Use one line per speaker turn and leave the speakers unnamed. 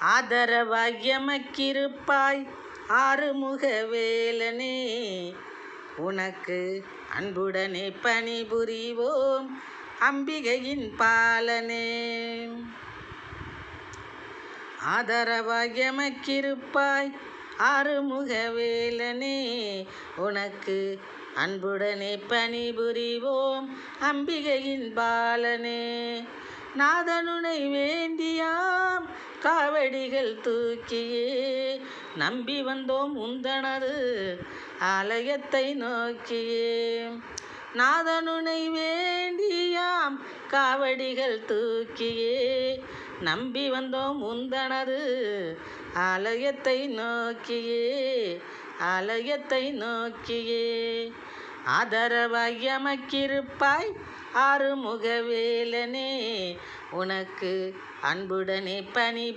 ஆதரவாய் எமக்கிருப்பாய் ஆறுமுக வேலனே, உனக்கு அன்புடனே பணிபுரிவோம் அம்பிகையின் பாலனே. ஆதரவாய் எமக்கிருப்பாய் ஆறுமுக வேலனே, உனக்கு அன்புடனே பணிபுரிவோம் அம்பிகையின் பாலனே. நாதனுனை வேண்டியாம் காவடிகள் தூக்கியே நம்பி வந்தோம் உந்தனது ஆலயத்தை நோக்கியே. நாதனுனை வேண்டியாம் காவடிகள் தூக்கியே நம்பி வந்தோம் உந்தனது ஆலயத்தை நோக்கியே, ஆலயத்தை நோக்கியே. ஆதரவாய் எமக்கிருப்பாய் ஆறுமுக வேலனே, உனக்கு அன்புடனே பணி